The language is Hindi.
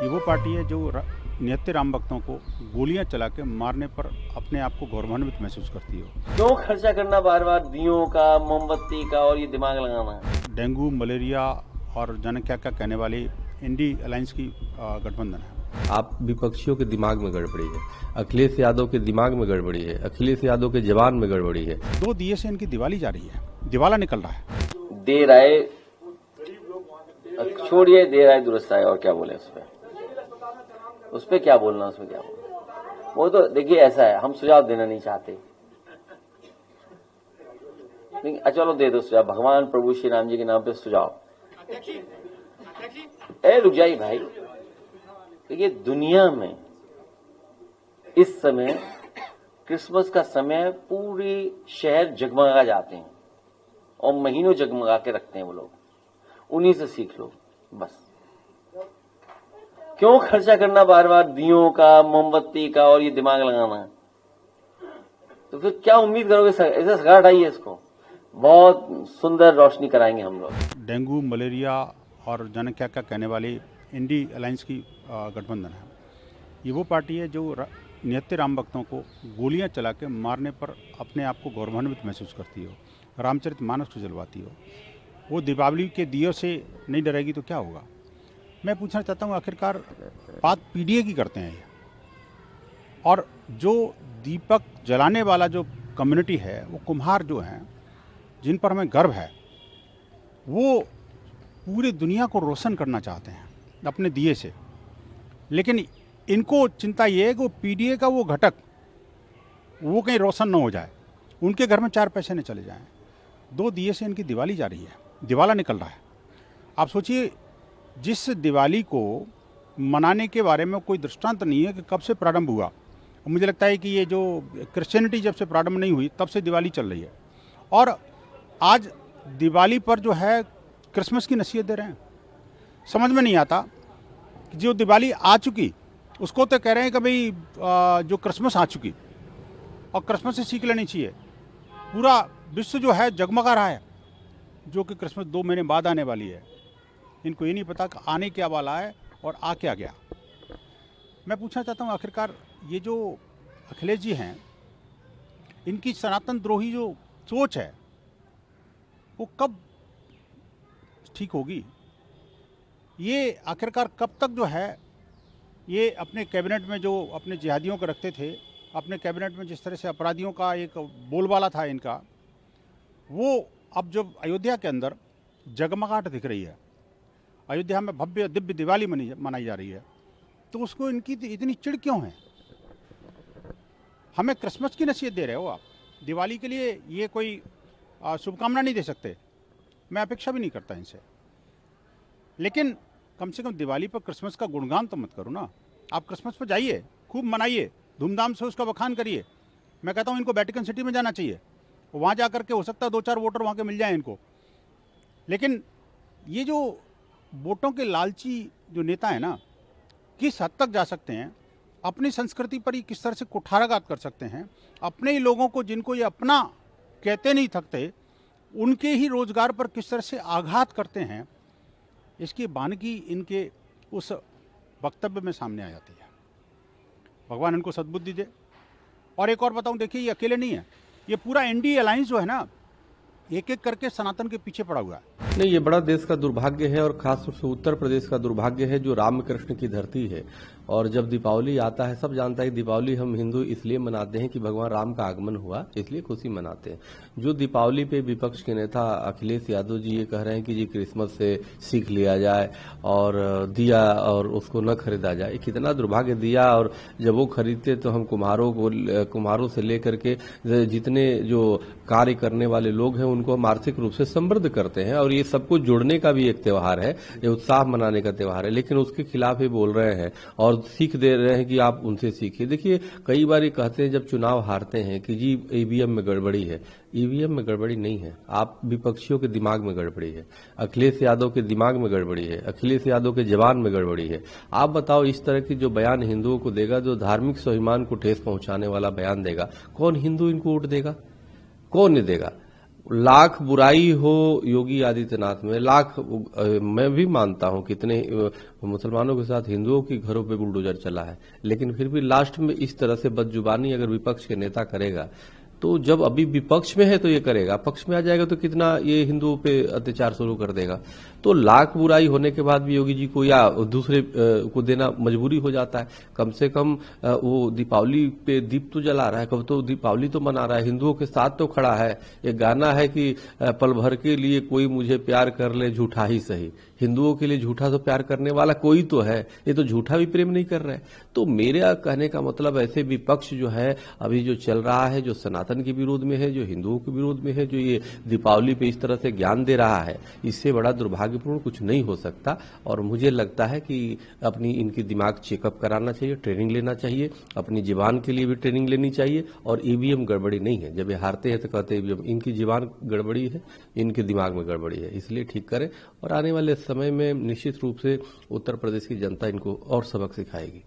ये वो पार्टी है जो निहत्थे राम भक्तों को गोलियां चला के मारने पर अपने आप को गौरवान्वित महसूस करती हो। क्यों खर्चा करना बार बार दियों का, मोमबत्ती का और ये दिमाग लगाना है। डेंगू, मलेरिया और जाने क्या क्या कहने वाली इंडी अलायंस की गठबंधन है। आप विपक्षियों के दिमाग में गड़बड़ी है, अखिलेश यादव के दिमाग में गड़बड़ी है, अखिलेश यादव के जवान में गड़बड़ी है। 2 दिए से इनकी दिवाली जा रही है, दिवाला निकल रहा है। देर आए छोड़िए, देर आए दुरुस्त आए, और क्या बोले उस पर क्या बोलना, उसमें क्या बोलना। वो तो देखिए ऐसा है, हम सुझाव देना नहीं चाहते, लेकिन चलो दे दो सुझाव, भगवान प्रभु श्री राम जी के नाम पे सुझाव। रुक जाइए भाई, देखिए दुनिया में इस समय क्रिसमस का समय पूरी शहर जगमगा जाते हैं और महीनों जगमगा के रखते हैं वो लोग, उन्हीं से सीख लो बस। क्यों खर्चा करना बार बार दियों का, मोमबत्ती का और ये दिमाग लगाना है। तो फिर क्या उम्मीद करोगे, ऐसे सगा हटाइए इसको, बहुत सुंदर रोशनी कराएंगे हम लोग। डेंगू, मलेरिया और जाने क्या क्या कहने वाली इंडी अलायंस की गठबंधन है। ये वो पार्टी है जो निहत्थे राम भक्तों को गोलियां चला के मारने पर अपने आप को गौरवान्वित महसूस करती हो, रामचरितमानस को जलवाती हो। वो दीपावली के दियों से नहीं डरेगी तो क्या होगा। मैं पूछना चाहता हूँ, आखिरकार बात पीडीए की करते हैं ये, और जो दीपक जलाने वाला जो कम्युनिटी है, वो कुम्हार जो हैं, जिन पर हमें गर्व है, वो पूरी दुनिया को रोशन करना चाहते हैं अपने दिए से। लेकिन इनको चिंता ये है कि वो पीडीए का वो घटक वो कहीं रोशन न हो जाए, उनके घर में 4 पैसे न चले जाएं। 2 दिए से इनकी दिवाली जा रही है, दिवाला निकल रहा है। आप सोचिए, जिस दिवाली को मनाने के बारे में कोई दृष्टांत नहीं है कि कब से प्रारंभ हुआ। मुझे लगता है कि ये जो क्रिश्चियनिटी जब से प्रारंभ नहीं हुई तब से दिवाली चल रही है, और आज दिवाली पर जो है क्रिसमस की नसीहत दे रहे हैं। समझ में नहीं आता कि जो दिवाली आ चुकी उसको तो कह रहे हैं कि भाई जो क्रिसमस आ चुकी, और क्रिसमस से सीख लेनी चाहिए। पूरा विश्व जो है जगमगा रहा है, जो कि क्रिसमस 2 महीने बाद आने वाली है। इनको ये नहीं पता कि आने क्या वाला है और आ क्या गया। मैं पूछना चाहता हूँ, आखिरकार ये जो अखिलेश जी हैं, इनकी सनातन द्रोही जो सोच है वो कब ठीक होगी। ये आखिरकार कब तक जो है ये अपने कैबिनेट में जो अपने जिहादियों को रखते थे, अपने कैबिनेट में जिस तरह से अपराधियों का एक बोलबाला था इनका, वो अब जब अयोध्या के अंदर जगमगाहट दिख रही है, अयोध्या में भव्य दिव्य दिवाली मनाई जा रही है, तो उसको इनकी इतनी चिढ़ क्यों है। हमें क्रिसमस की नसीहत दे रहे हो आप, दिवाली के लिए ये कोई शुभकामना नहीं दे सकते। मैं अपेक्षा भी नहीं करता इनसे, लेकिन कम से कम दिवाली पर क्रिसमस का गुणगान तो मत करो ना। आप क्रिसमस पर जाइए, खूब मनाइए, धूमधाम से उसका बखान करिए। मैं कहता हूँ इनको वेटिकन सिटी में जाना चाहिए, वहाँ जा करके हो सकता है 2-4 वोटर वहाँ के मिल जाएं इनको। लेकिन ये जो वोटों के लालची जो नेता है ना, किस हद तक जा सकते हैं, अपनी संस्कृति पर ही किस तरह से कुठाराघात कर सकते हैं। अपने ही लोगों को, जिनको ये अपना कहते नहीं थकते, उनके ही रोजगार पर किस तरह से आघात करते हैं, इसकी बानगी इनके उस वक्तव्य में सामने आ जाती है। भगवान इनको सद्बुद्धि दे। और एक और बताऊं, देखिए ये अकेले नहीं है, ये पूरा इंडी अलायंस जो है ना, एक एक करके सनातन के पीछे पड़ा हुआ है। नहीं, ये बड़ा देश का दुर्भाग्य है, और खासतौर से उत्तर प्रदेश का दुर्भाग्य है, जो रामकृष्ण की धरती है। और जब दीपावली आता है, सब जानता है कि दीपावली हम हिंदू इसलिए मनाते हैं कि भगवान राम का आगमन हुआ, इसलिए खुशी मनाते हैं। जो दीपावली पे विपक्ष के नेता अखिलेश यादव जी ये कह रहे हैं कि जी क्रिसमस से सीख लिया जाए और दिया और उसको न खरीदा जाए, कितना दुर्भाग्य। दिया और जब वो खरीदते तो हम कुम्हारों से लेकर के जितने जो कार्य करने वाले लोग हैं उनको हम आर्थिक रूप से समृद्ध करते हैं, और ये सबको जोड़ने का भी एक त्योहार है, ये उत्साह मनाने का त्योहार है। लेकिन उसके खिलाफ ये बोल रहे हैं और सीख दे रहे हैं कि आप उनसे सीखिए। देखिए, कई बार ये कहते हैं जब चुनाव हारते हैं कि जी ईवीएम में गड़बड़ी है। ईवीएम में गड़बड़ी नहीं है, आप विपक्षियों के दिमाग में गड़बड़ी है, अखिलेश यादव के दिमाग में गड़बड़ी है, अखिलेश यादव के जवान में गड़बड़ी है। आप बताओ, इस तरह की जो बयान हिंदुओं को देगा, जो धार्मिक स्वाभिमान को ठेस पहुंचाने वाला बयान देगा, कौन हिंदू इनको वोट देगा? कौन नहीं देगा? लाख बुराई हो योगी आदित्यनाथ में, लाख मैं भी मानता हूं कितने मुसलमानों के साथ हिंदुओं के घरों पे बुलडोजर चला है, लेकिन फिर भी लास्ट में इस तरह से बदजुबानी अगर विपक्ष के नेता करेगा तो जब अभी विपक्ष में है तो ये करेगा, पक्ष में आ जाएगा तो कितना ये हिंदुओं पे अत्याचार शुरू कर देगा। तो लाख बुराई होने के बाद भी योगी जी को या दूसरे को देना मजबूरी हो जाता है। कम से कम वो दीपावली पे दीप तो जला रहा है, कब तो दीपावली तो मना रहा है, हिंदुओं के साथ तो खड़ा है। एक गाना है कि पल भर के लिए कोई मुझे प्यार कर ले झूठा ही सही, हिंदुओं के लिए झूठा तो प्यार करने वाला कोई तो है, ये तो झूठा भी प्रेम नहीं कर रहे। तो मेरा कहने का मतलब ऐसे विपक्ष जो है अभी जो चल रहा है, जो सनातन के विरोध में है, जो हिंदुओं के विरोध में है, जो ये दीपावली पे इस तरह से ज्ञान दे रहा है, इससे बड़ा दुर्भाग्यपूर्ण कुछ नहीं हो सकता। और मुझे लगता है कि अपनी इनकी दिमाग चेकअप कराना चाहिए, ट्रेनिंग लेना चाहिए, अपनी जीवान के लिए भी ट्रेनिंग लेनी चाहिए। और ईवीएम गड़बड़ी नहीं है, जब ये हारते हैं तो कहते हैं ईवीएम, इनकी जीवान गड़बड़ी है, इनके दिमाग में गड़बड़ी है, इसलिए ठीक करें। और आने वाले समय में निश्चित रूप से उत्तर प्रदेश की जनता इनको और सबक सिखाएगी।